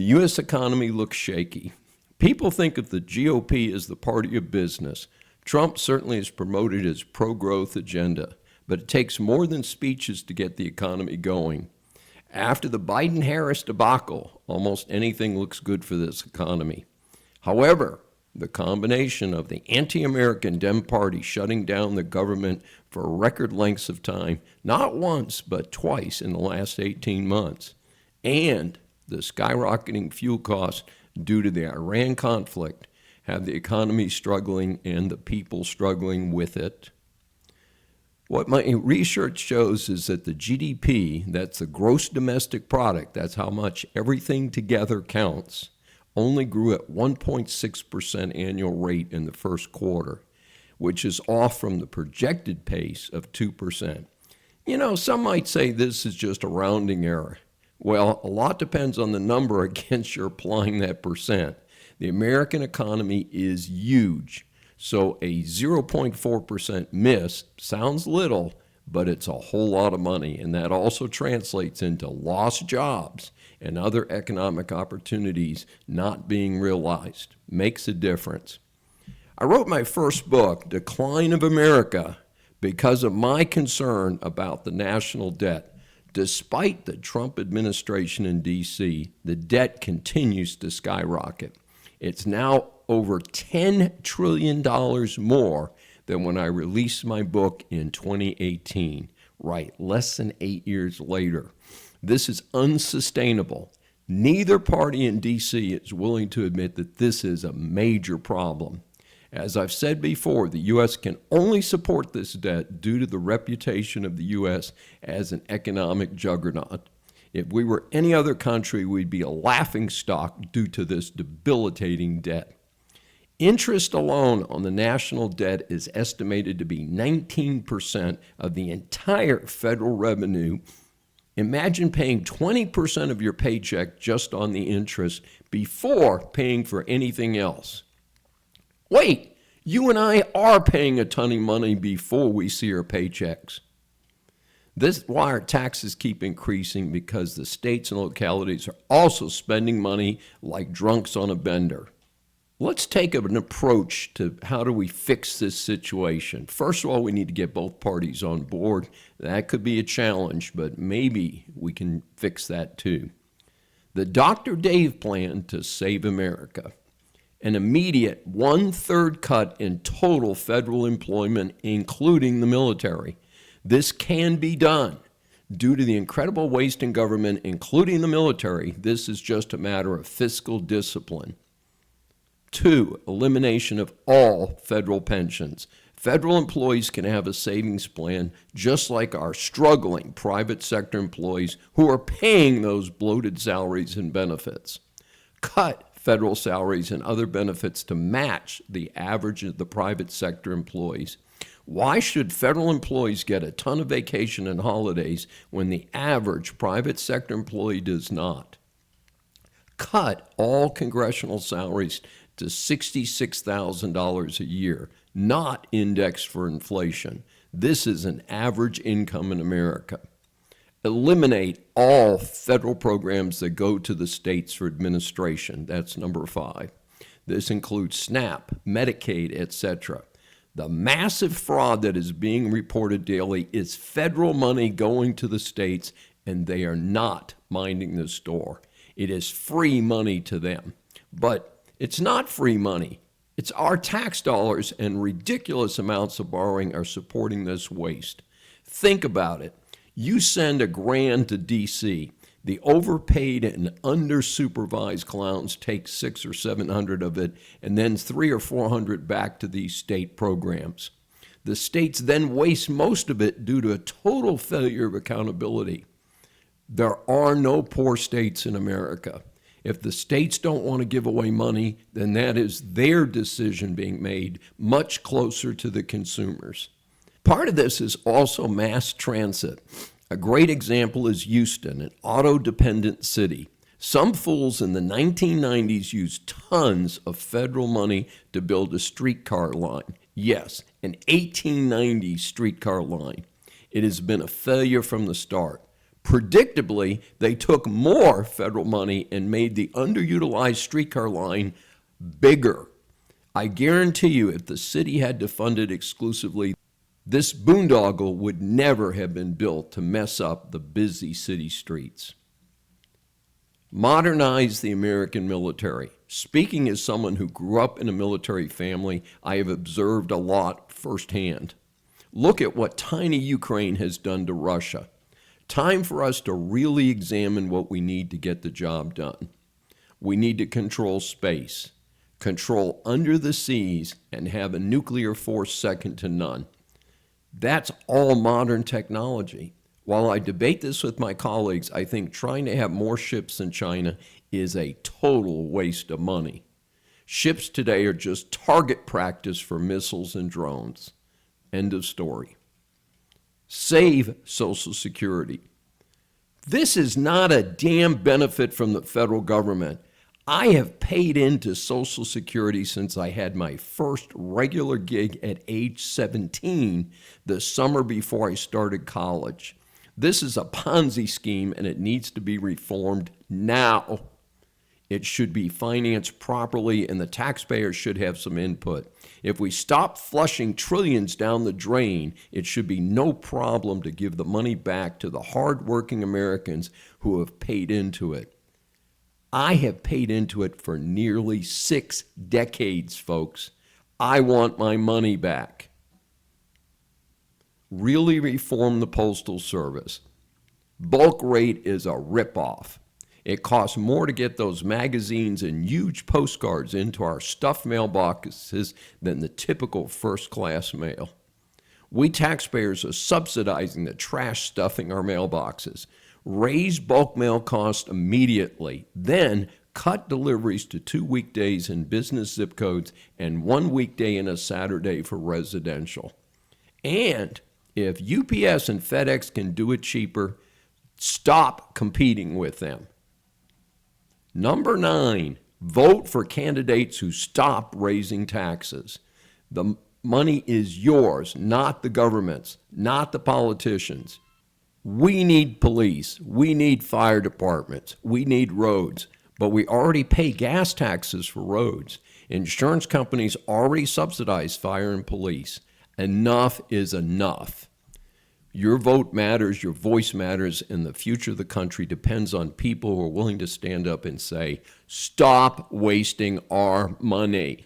U.S. economy looks shaky. People think of the GOP as the party of business. Trump certainly has promoted his pro-growth agenda, but it takes more than speeches to get the economy going. After the Biden-Harris debacle, almost anything looks good for this economy. However, the combination of the anti-American Dem Party shutting down the government for record lengths of time, not once but twice in the last 18 months, and the skyrocketing fuel costs due to the Iran conflict have the economy struggling and the people struggling with it. What my research shows is that the GDP, that's the gross domestic product, that's how much everything together counts, only grew at 1.6% annual rate in the first quarter, which is off from the projected pace of 2%. You know, some might say this is just a rounding error. Well, a lot depends on the number against you're applying that percent. The American economy is huge, so a 0.4% miss sounds little, but it's a whole lot of money, and that also translates into lost jobs and other economic opportunities not being realized. Makes a difference. I wrote my first book, Decline of America, because of my concern about the national debt. Despite the Trump administration in D.C., the debt continues to skyrocket. It's now over $10 trillion more than when I released my book in 2018. Right, less than 8 years later. This is unsustainable. Neither party in D.C. is willing to admit that this is a major problem. As I've said before, the U.S. can only support this debt due to the reputation of the U.S. as an economic juggernaut. If we were any other country, we'd be a laughingstock due to this debilitating debt. Interest alone on the national debt is estimated to be 19% of the entire federal revenue. Imagine paying 20% of your paycheck just on the interest before paying for anything else. Wait, you and I are paying a ton of money before we see our paychecks. This is why our taxes keep increasing, because the states and localities are also spending money like drunks on a bender. Let's take an approach to how do we fix this situation. First of all, we need to get both parties on board. That could be a challenge, but maybe we can fix that too. The Dr. Dave plan to save America. An immediate 1/3 cut in total federal employment, including the military. This can be done. Due to the incredible waste in government, including the military, this is just a matter of fiscal discipline. 2, elimination of all federal pensions. Federal employees can have a savings plan just like our struggling private sector employees who are paying those bloated salaries and benefits. Cut federal salaries and other benefits to match the average of the private sector employees. Why should federal employees get a ton of vacation and holidays when the average private sector employee does not? Cut all congressional salaries to $66,000 a year, not indexed for inflation. This is an average income in America. Eliminate all federal programs that go to the states for administration. That's number 5. This includes SNAP, Medicaid, etc. The massive fraud that is being reported daily is federal money going to the states, and they are not minding the store. It is free money to them. But it's not free money. It's our tax dollars, and ridiculous amounts of borrowing are supporting this waste. Think about it. You send $1,000 to D.C. The overpaid and under-supervised clowns take $600 or $700 of it, and then $300 or $400 back to these state programs. The states then waste most of it due to a total failure of accountability. There are no poor states in America. If the states don't want to give away money, then that is their decision being made much closer to the consumers. Part of this is also mass transit. A great example is Houston, an auto-dependent city. Some fools in the 1990s used tons of federal money to build a streetcar line. Yes, an 1890s streetcar line. It has been a failure from the start. Predictably, they took more federal money and made the underutilized streetcar line bigger. I guarantee you, if the city had to fund it exclusively, this boondoggle would never have been built to mess up the busy city streets. Modernize the American military. Speaking as someone who grew up in a military family, I have observed a lot firsthand. Look at what tiny Ukraine has done to Russia. Time for us to really examine what we need to get the job done. We need to control space, control under the seas, and have a nuclear force second to none. That's all modern technology. While I debate this with my colleagues, I think trying to have more ships in China is a total waste of money. Ships today are just target practice for missiles and drones. End of story. Save Social Security. This is not a damn benefit from the federal government. I have paid into Social Security since I had my first regular gig at age 17, the summer before I started college. This is a Ponzi scheme and it needs to be reformed now. It should be financed properly and the taxpayer should have some input. If we stop flushing trillions down the drain, it should be no problem to give the money back to the hardworking Americans who have paid into it. I have paid into it for nearly 6 decades, folks. I want my money back. Really reform the Postal Service. Bulk rate is a ripoff. It costs more to get those magazines and huge postcards into our stuffed mailboxes than the typical first-class mail. We taxpayers are subsidizing the trash stuffing our mailboxes. Raise bulk mail costs immediately, then cut deliveries to 2 weekdays in business zip codes and 1 weekday and a Saturday for residential. And if UPS and FedEx can do it cheaper, stop competing with them. Number 9, vote for candidates who stop raising taxes. The money is yours, not the government's, not the politicians. We need police, we need fire departments, we need roads, but we already pay gas taxes for roads. Insurance companies already subsidize fire and police. Enough is enough. Your vote matters, your voice matters, and the future of the country depends on people who are willing to stand up and say, stop wasting our money.